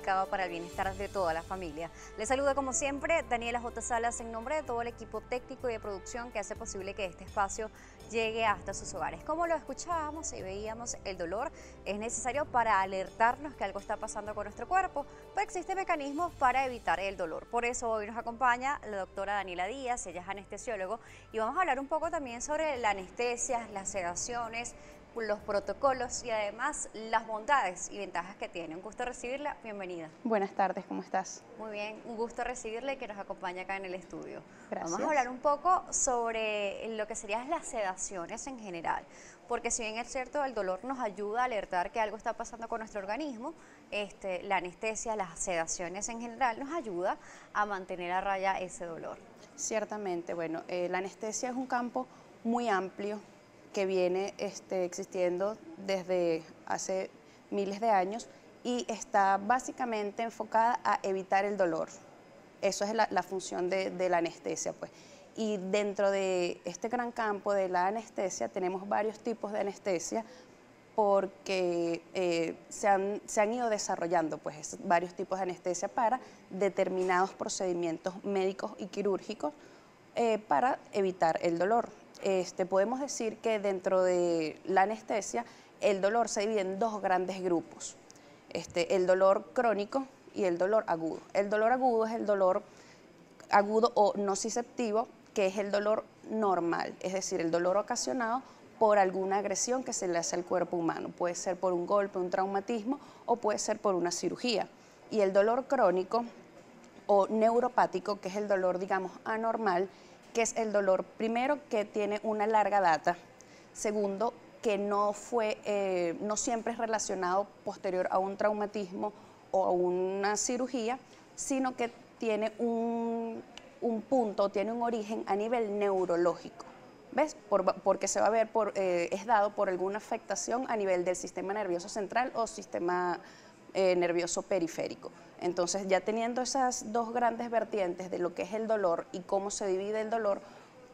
planificado para el bienestar de toda la familia. Les saluda como siempre Daniela J. Salas en nombre de todo el equipo técnico y de producción que hace posible que este espacio llegue hasta sus hogares. Como lo escuchábamos y veíamos, el dolor es necesario para alertarnos que algo está pasando con nuestro cuerpo, pero existen mecanismos para evitar el dolor. Por eso hoy nos acompaña la doctora Daniela Díaz, ella es anestesiólogo, y vamos a hablar un poco también sobre la anestesia, las sedaciones, los protocolos y además las bondades y ventajas que tiene. Un gusto recibirla, bienvenida. Buenas tardes, ¿cómo estás? Muy bien, un gusto recibirla y que nos acompañe acá en el estudio. Gracias. Vamos a hablar un poco sobre lo que serían las sedaciones en general, porque si bien es cierto, el dolor nos ayuda a alertar que algo está pasando con nuestro organismo, la anestesia, las sedaciones en general nos ayuda a mantener a raya ese dolor. Ciertamente, bueno, la anestesia es un campo muy amplio que viene existiendo desde hace miles de años y está básicamente enfocada a evitar el dolor. Eso es la función de la anestesia, pues. Y dentro de este gran campo de la anestesia tenemos varios tipos de anestesia porque se han ido desarrollando pues, varios tipos de anestesia para determinados procedimientos médicos y quirúrgicos para evitar el dolor. Podemos decir que dentro de la anestesia el dolor se divide en dos grandes grupos, el dolor crónico y el dolor agudo. El dolor agudo es el dolor agudo o nociceptivo, que es el dolor normal, es decir, el dolor ocasionado por alguna agresión que se le hace al cuerpo humano. Puede ser por un golpe, un traumatismo o puede ser por una cirugía. Y el dolor crónico o neuropático, que es el dolor, digamos, anormal, que es el dolor, primero, que tiene una larga data, segundo, que no siempre es relacionado posterior a un traumatismo o a una cirugía, sino que tiene un punto, tiene un origen a nivel neurológico. ¿Ves? Porque se va a ver, es dado por alguna afectación a nivel del sistema nervioso central o sistema nervioso periférico. Entonces, ya teniendo esas dos grandes vertientes de lo que es el dolor y cómo se divide el dolor,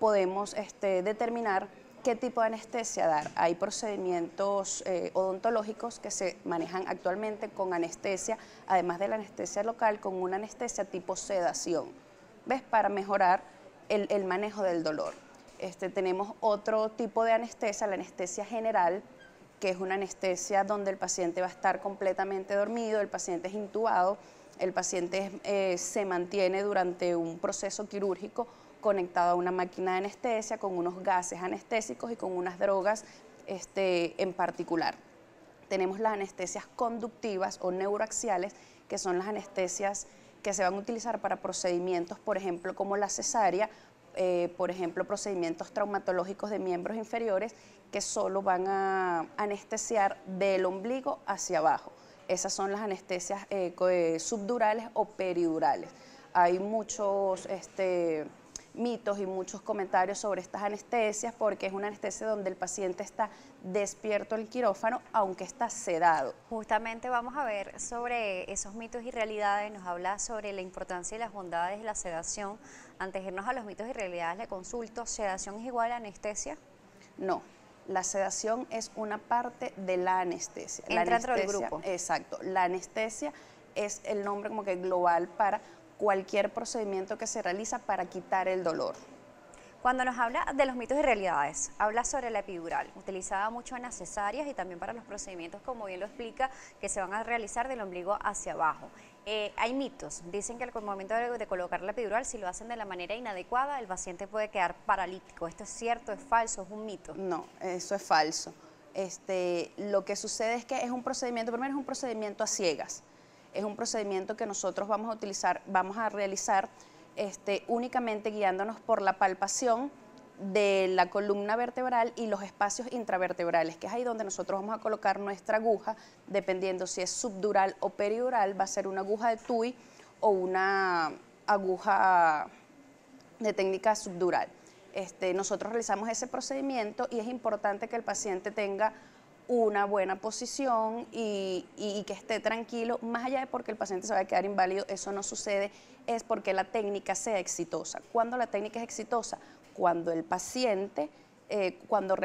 podemos determinar qué tipo de anestesia dar. Hay procedimientos odontológicos que se manejan actualmente con anestesia, además de la anestesia local, con una anestesia tipo sedación, ¿ves? Para mejorar el manejo del dolor. Tenemos otro tipo de anestesia, la anestesia general, que es una anestesia donde el paciente va a estar completamente dormido, el paciente es intubado, el paciente se mantiene durante un proceso quirúrgico conectado a una máquina de anestesia con unos gases anestésicos y con unas drogas en particular. Tenemos las anestesias conductivas o neuroaxiales, que son las anestesias que se van a utilizar para procedimientos, por ejemplo, como la cesárea, por ejemplo, procedimientos traumatológicos de miembros inferiores que solo van a anestesiar del ombligo hacia abajo. Esas son las anestesias subdurales o peridurales. Hay muchos mitos y muchos comentarios sobre estas anestesias porque es una anestesia donde el paciente está despierto en el quirófano, aunque está sedado. Justamente vamos a ver sobre esos mitos y realidades, nos habla sobre la importancia y las bondades de la sedación. Antes de irnos a los mitos y realidades, le consulto, ¿sedación es igual a anestesia? No. La sedación es una parte de la anestesia. Entra dentro del grupo. Exacto. La anestesia es el nombre como que global para cualquier procedimiento que se realiza para quitar el dolor. Cuando nos habla de los mitos y realidades, habla sobre la epidural, utilizada mucho en las cesáreas y también para los procedimientos, como bien lo explica, que se van a realizar del ombligo hacia abajo. Hay mitos, dicen que al momento de colocar la epidural, si lo hacen de la manera inadecuada, el paciente puede quedar paralítico. ¿Esto es cierto, es falso, es un mito? No, eso es falso. Lo que sucede es que es un procedimiento, primero es un procedimiento a ciegas. Es un procedimiento que nosotros vamos a realizar únicamente guiándonos por la palpación de la columna vertebral y los espacios intravertebrales, que es ahí donde nosotros vamos a colocar nuestra aguja, dependiendo si es subdural o peridural, va a ser una aguja de TUI o una aguja de técnica subdural. Nosotros realizamos ese procedimiento y es importante que el paciente tenga una buena posición y que esté tranquilo, más allá de porque el paciente se va a quedar inválido, eso no sucede, es porque la técnica sea exitosa. ¿Cuándo la técnica es exitosa? Cuando el paciente,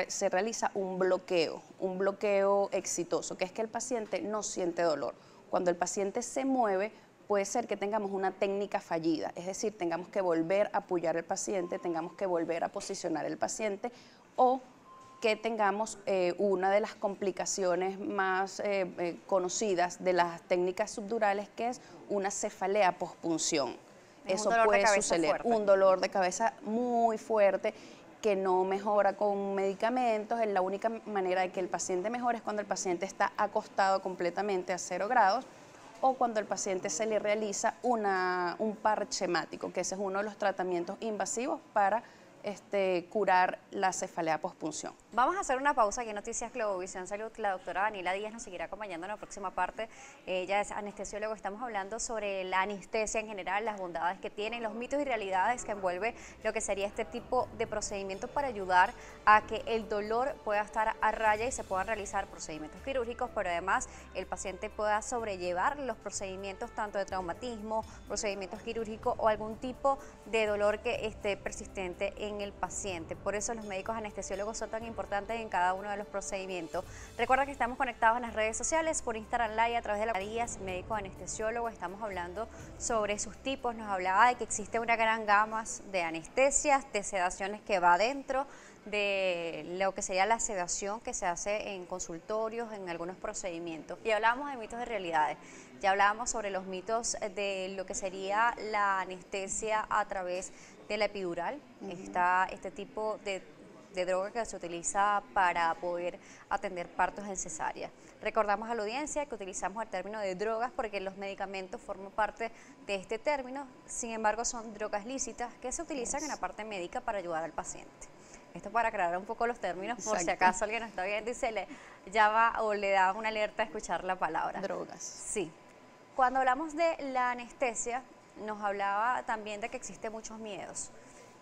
se realiza un bloqueo exitoso, que es que el paciente no siente dolor. Cuando el paciente se mueve, puede ser que tengamos una técnica fallida, es decir, tengamos que volver a apoyar al paciente, tengamos que volver a posicionar el paciente o que tengamos una de las complicaciones más conocidas de las técnicas subdurales, que es una cefalea pospunción. Eso puede suceder, un dolor de cabeza muy fuerte que no mejora con medicamentos. La única manera de que el paciente mejore es cuando el paciente está acostado completamente a 0 grados o cuando el paciente se le realiza un parche hemático, que ese es uno de los tratamientos invasivos para curar la cefalea pospunción. Vamos a hacer una pausa aquí en Noticias Globovisión Salud. La doctora Daniela Díaz nos seguirá acompañando en la próxima parte. Ella es anestesiólogo. Estamos hablando sobre la anestesia en general, las bondades que tiene, los mitos y realidades que envuelve lo que sería este tipo de procedimientos para ayudar a que el dolor pueda estar a raya y se puedan realizar procedimientos quirúrgicos, pero además el paciente pueda sobrellevar los procedimientos tanto de traumatismo, procedimientos quirúrgicos o algún tipo de dolor que esté persistente en el paciente. Por eso los médicos anestesiólogos son tan importantes en cada uno de los procedimientos. Recuerda que estamos conectados en las redes sociales, por Instagram Live, a través de la Díaz, médico anestesiólogo. Estamos hablando sobre sus tipos. Nos hablaba de que existe una gran gama de anestesias, de sedaciones que va dentro de lo que sería la sedación que se hace en consultorios, en algunos procedimientos. Y hablábamos de mitos y realidades. Ya hablábamos sobre los mitos de lo que sería la anestesia a través de la epidural. Está este tipo de droga que se utiliza para poder atender partos en cesárea. Recordamos a la audiencia que utilizamos el término de drogas porque los medicamentos forman parte de este término, sin embargo son drogas lícitas que se utilizan en la parte médica para ayudar al paciente. Esto para aclarar un poco los términos, por si acaso alguien no está viendo y se le llama o le da una alerta a escuchar la palabra. Drogas. Sí. Cuando hablamos de la anestesia, nos hablaba también de que existen muchos miedos.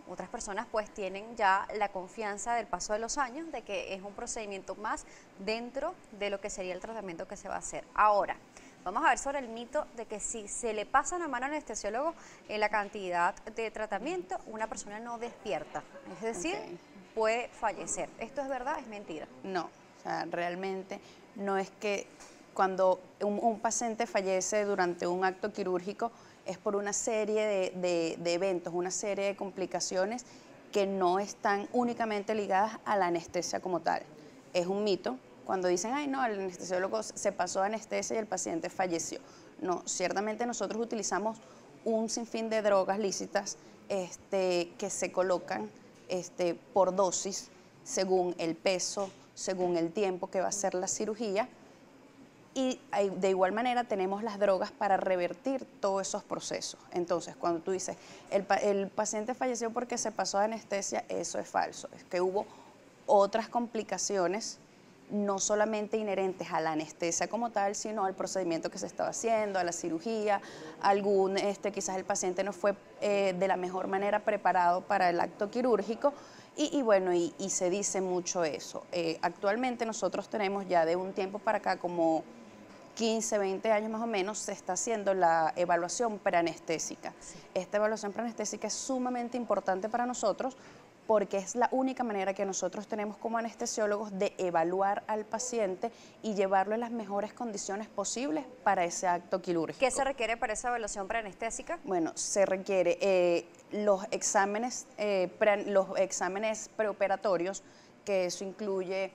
Otras personas pues tienen ya la confianza del paso de los años de que es un procedimiento más dentro de lo que sería el tratamiento que se va a hacer. Ahora, vamos a ver sobre el mito de que si se le pasa una mano al anestesiólogo en la cantidad de tratamiento, una persona no despierta, es decir, puede fallecer. ¿Esto es verdad? ¿Es mentira? No, o sea, realmente no es que cuando un paciente fallece durante un acto quirúrgico es por una serie de eventos, una serie de complicaciones que no están únicamente ligadas a la anestesia como tal. Es un mito cuando dicen, ay no, el anestesiólogo se pasó a anestesia y el paciente falleció. No, ciertamente nosotros utilizamos un sinfín de drogas lícitas que se colocan por dosis según el peso, según el tiempo que va a ser la cirugía. Y de igual manera tenemos las drogas para revertir todos esos procesos. Entonces, cuando tú dices, el paciente falleció porque se pasó a anestesia, eso es falso. Es que hubo otras complicaciones, no solamente inherentes a la anestesia como tal, sino al procedimiento que se estaba haciendo, a la cirugía, quizás el paciente no fue de la mejor manera preparado para el acto quirúrgico. Y se dice mucho eso. Actualmente nosotros tenemos ya de un tiempo para acá, como 15, 20 años más o menos, se está haciendo la evaluación preanestésica. Sí. Esta evaluación preanestésica es sumamente importante para nosotros porque es la única manera que nosotros tenemos como anestesiólogos de evaluar al paciente y llevarlo en las mejores condiciones posibles para ese acto quirúrgico. ¿Qué se requiere para esa evaluación preanestésica? Bueno, se requiere los exámenes preoperatorios, que eso incluye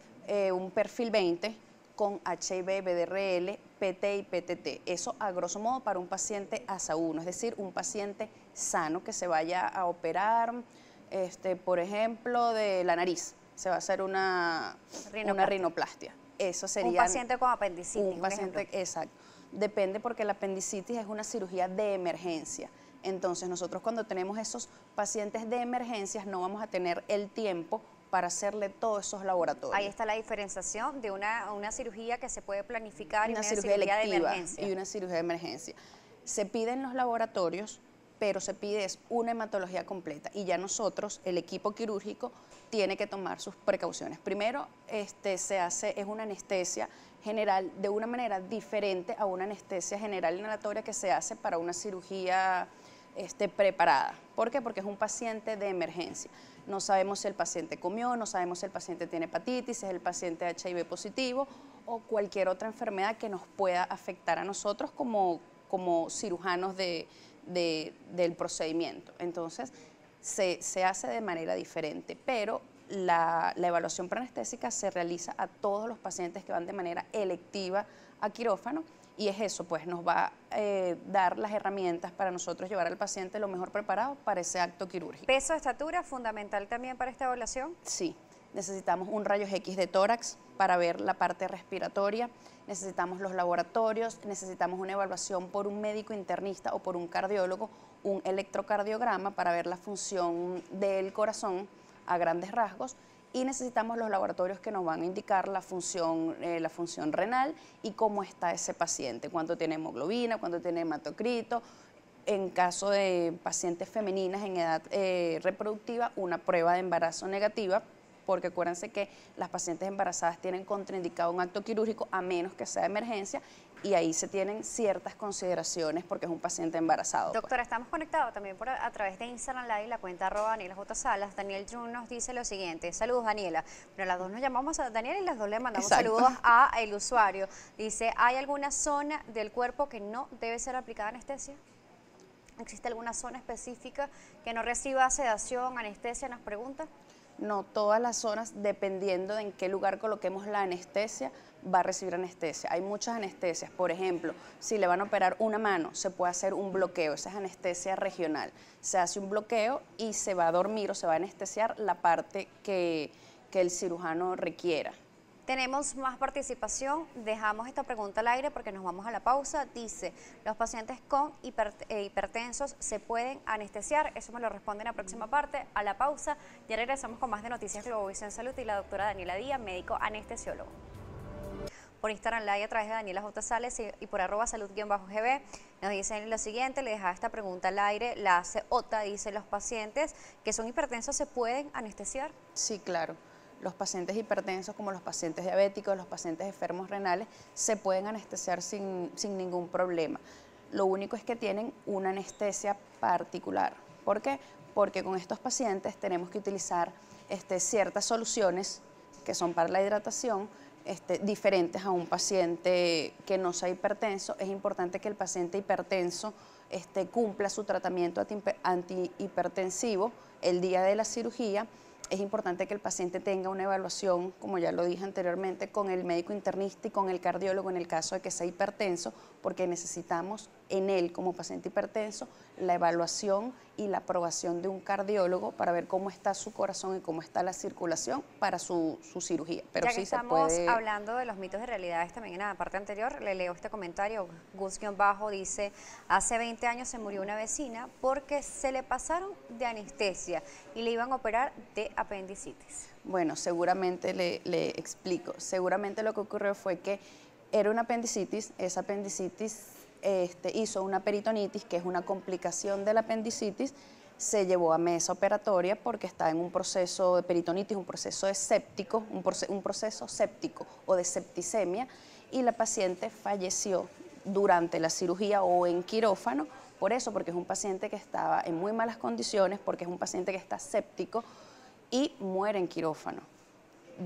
un perfil 20 con HIV, BDRL, PT y PTT. Eso a grosso modo para un paciente ASA 1, es decir, un paciente sano que se vaya a operar, por ejemplo, de la nariz. Se va a hacer una rinoplastia. Eso sería un paciente con apendicitis. Un paciente, exacto. Depende porque la apendicitis es una cirugía de emergencia. Entonces nosotros cuando tenemos esos pacientes de emergencias no vamos a tener el tiempo para hacerle todos esos laboratorios. Ahí está la diferenciación de una cirugía que se puede planificar y una cirugía electiva de emergencia. Y una cirugía de emergencia. Se piden los laboratorios, pero se pide una hematología completa y ya nosotros, el equipo quirúrgico, tiene que tomar sus precauciones. Primero, es una anestesia general de una manera diferente a una anestesia general inhalatoria que se hace para una cirugía preparada. ¿Por qué? Porque es un paciente de emergencia. No sabemos si el paciente comió, no sabemos si el paciente tiene hepatitis, si es el paciente HIV positivo o cualquier otra enfermedad que nos pueda afectar a nosotros como cirujanos del procedimiento. Entonces, se hace de manera diferente, pero la evaluación preanestésica se realiza a todos los pacientes que van de manera electiva a quirófano, y es eso, pues nos va a dar las herramientas para nosotros llevar al paciente lo mejor preparado para ese acto quirúrgico. ¿Peso, estatura, fundamental también para esta evaluación? Sí, necesitamos un rayos X de tórax para ver la parte respiratoria, necesitamos los laboratorios, necesitamos una evaluación por un médico internista o por un cardiólogo, un electrocardiograma para ver la función del corazón a grandes rasgos, y necesitamos los laboratorios que nos van a indicar la función renal y cómo está ese paciente, cuánto tiene hemoglobina, cuánto tiene hematocrito. En caso de pacientes femeninas en edad reproductiva, una prueba de embarazo negativa, porque acuérdense que las pacientes embarazadas tienen contraindicado un acto quirúrgico a menos que sea de emergencia, y ahí se tienen ciertas consideraciones porque es un paciente embarazado. Doctora, estamos conectados también a través de Instagram Live, la cuenta @DanielaJSalas. Daniel Jun nos dice lo siguiente: saludos, Daniela. Pero las dos nos llamamos a Daniela y las dos le mandamos saludos a el usuario. Dice, ¿hay alguna zona del cuerpo que no debe ser aplicada anestesia? ¿Existe alguna zona específica que no reciba sedación, anestesia? Nos pregunta. No, todas las zonas, dependiendo de en qué lugar coloquemos la anestesia, va a recibir anestesia. Hay muchas anestesias, por ejemplo, si le van a operar una mano, se puede hacer un bloqueo, esa es anestesia regional. Se hace un bloqueo y se va a dormir o se va a anestesiar la parte que el cirujano requiera. Tenemos más participación, dejamos esta pregunta al aire porque nos vamos a la pausa. Dice, ¿los pacientes con hipertensos se pueden anestesiar? Eso me lo responde en la próxima parte. A la pausa, ya regresamos con más de Noticias Globovisión Salud y la doctora Daniela Díaz, médico anestesiólogo. Por Instagram Live a través de Daniela J. Sales y por @salud_gb. Nos dicen lo siguiente, le dejaba esta pregunta al aire, la hace Ota, dice, ¿los pacientes que son hipertensos se pueden anestesiar? Sí, claro. Los pacientes hipertensos, como los pacientes diabéticos, los pacientes enfermos renales, se pueden anestesiar sin ningún problema. Lo único es que tienen una anestesia particular. ¿Por qué? Porque con estos pacientes tenemos que utilizar ciertas soluciones que son para la hidratación, diferentes a un paciente que no sea hipertenso. Es importante que el paciente hipertenso cumpla su tratamiento antihipertensivo el día de la cirugía. Es importante que el paciente tenga una evaluación, como ya lo dije anteriormente, con el médico internista y con el cardiólogo en el caso de que sea hipertenso, porque necesitamos en él, como paciente hipertenso, la evaluación y la aprobación de un cardiólogo para ver cómo está su corazón y cómo está la circulación para su cirugía. Pero ya sí que se estamos puede... hablando de los mitos de realidades también en la parte anterior, le leo este comentario. Gus-Bajo dice, hace 20 años se murió una vecina porque se le pasaron de anestesia y le iban a operar de apendicitis. Bueno, seguramente le explico. Seguramente lo que ocurrió fue que era una apendicitis, esa apendicitis hizo una peritonitis, que es una complicación de la apendicitis, se llevó a mesa operatoria porque está en un proceso de peritonitis, un proceso de séptico, un proceso séptico o de septicemia, y la paciente falleció durante la cirugía o en quirófano, por eso, porque es un paciente que estaba en muy malas condiciones, porque es un paciente que está séptico y muere en quirófano.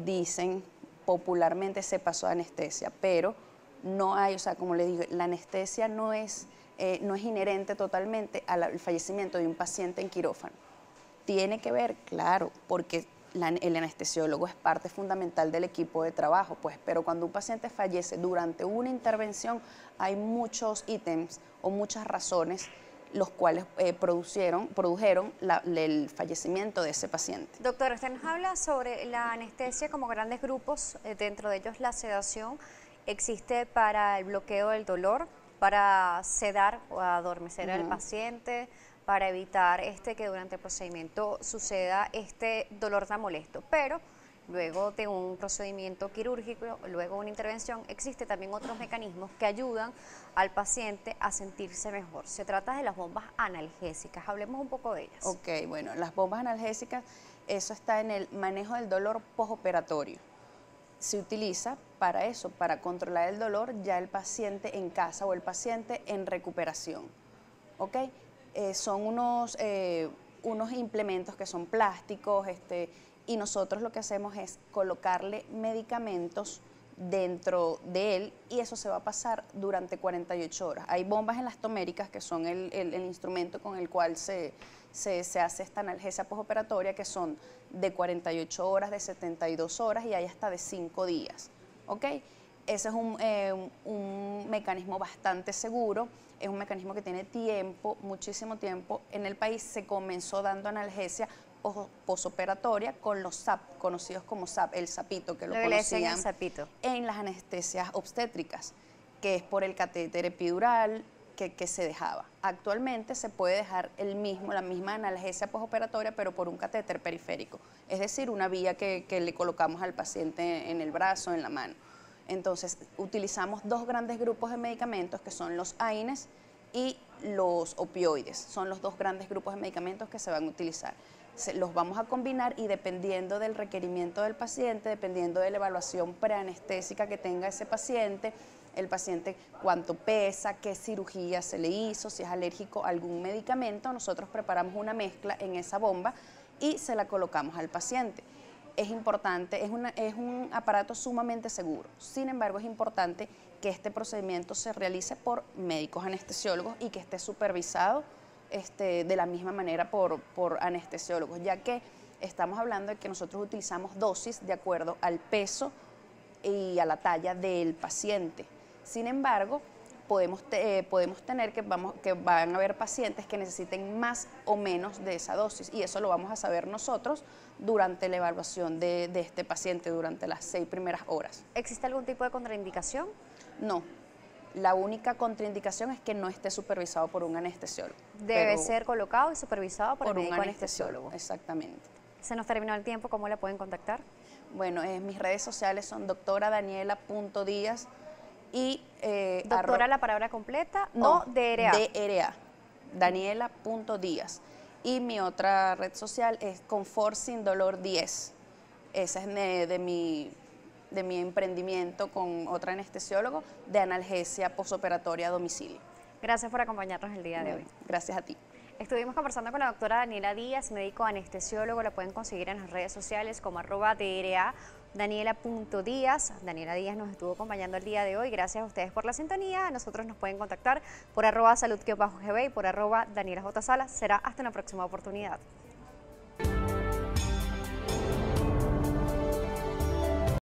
Dicen, popularmente se pasó a anestesia, pero no hay, o sea, como le digo, la anestesia no es inherente totalmente al fallecimiento de un paciente en quirófano. Tiene que ver, claro, porque el anestesiólogo es parte fundamental del equipo de trabajo, pues, pero cuando un paciente fallece durante una intervención hay muchos ítems o muchas razones los cuales produjeron el fallecimiento de ese paciente. Doctora, usted nos habla sobre la anestesia como grandes grupos, dentro de ellos la sedación. Existe para el bloqueo del dolor, para sedar o adormecer al paciente, para evitar que durante el procedimiento suceda este dolor tan molesto. Pero luego de un procedimiento quirúrgico, luego de una intervención, existen también otros mecanismos que ayudan al paciente a sentirse mejor. Se trata de las bombas analgésicas. Hablemos un poco de ellas. Ok, bueno, las bombas analgésicas, eso está en el manejo del dolor postoperatorio. Se utiliza para eso, para controlar el dolor ya el paciente en casa o el paciente en recuperación. ¿Ok? Son unos implementos que son plásticos, y nosotros lo que hacemos es colocarle medicamentos dentro de él y eso se va a pasar durante 48 horas. Hay bombas elastoméricas que son el instrumento con el cual se hace esta analgesia postoperatoria, que son de 48 horas, de 72 horas y hay hasta de 5 días. ¿Ok? Ese es un mecanismo bastante seguro, es un mecanismo que tiene tiempo, muchísimo tiempo. En el país se comenzó dando analgesia posoperatoria con los SAP, conocidos como SAP, el sapito, que lo conocían el sapito. En las anestesias obstétricas, que es por el catéter epidural que se dejaba. Actualmente se puede dejar la misma analgesia postoperatoria, pero por un catéter periférico, es decir, una vía que le colocamos al paciente en el brazo, en la mano. Entonces, utilizamos dos grandes grupos de medicamentos que son los AINES y los opioides. Son los dos grandes grupos de medicamentos que se van a utilizar. Los vamos a combinar y dependiendo del requerimiento del paciente, dependiendo de la evaluación preanestésica que tenga ese paciente, el paciente cuánto pesa, qué cirugía se le hizo, si es alérgico a algún medicamento, nosotros preparamos una mezcla en esa bomba y se la colocamos al paciente. Es importante, es un aparato sumamente seguro. Sin embargo, es importante que este procedimiento se realice por médicos anestesiólogos y que esté supervisado de la misma manera por anestesiólogos, ya que estamos hablando de que nosotros utilizamos dosis de acuerdo al peso y a la talla del paciente. Sin embargo, podemos tener que van a haber pacientes que necesiten más o menos de esa dosis y eso lo vamos a saber nosotros durante la evaluación de este paciente, durante las 6 primeras horas. ¿Existe algún tipo de contraindicación? No, la única contraindicación es que no esté supervisado por un anestesiólogo. Debe ser colocado y supervisado por el un médico anestesiólogo. Exactamente. Se nos terminó el tiempo, ¿cómo la pueden contactar? Bueno, mis redes sociales son doctoradaniela.diaz y... ¿Doctora la palabra completa no, o DRA? DRA, Daniela.diaz. Y mi otra red social es Confort Sin Dolor 10. Esa es de mi emprendimiento con otro anestesiólogo de analgesia postoperatoria a domicilio. Gracias por acompañarnos el día de hoy. Gracias a ti. Estuvimos conversando con la doctora Daniela Díaz, médico anestesiólogo. La pueden conseguir en las redes sociales como @DRA, Daniela.Díaz. Daniela Díaz nos estuvo acompañando el día de hoy. Gracias a ustedes por la sintonía. Nosotros nos pueden contactar por @salud_gb y por @DanielaJSalas. Será hasta una próxima oportunidad.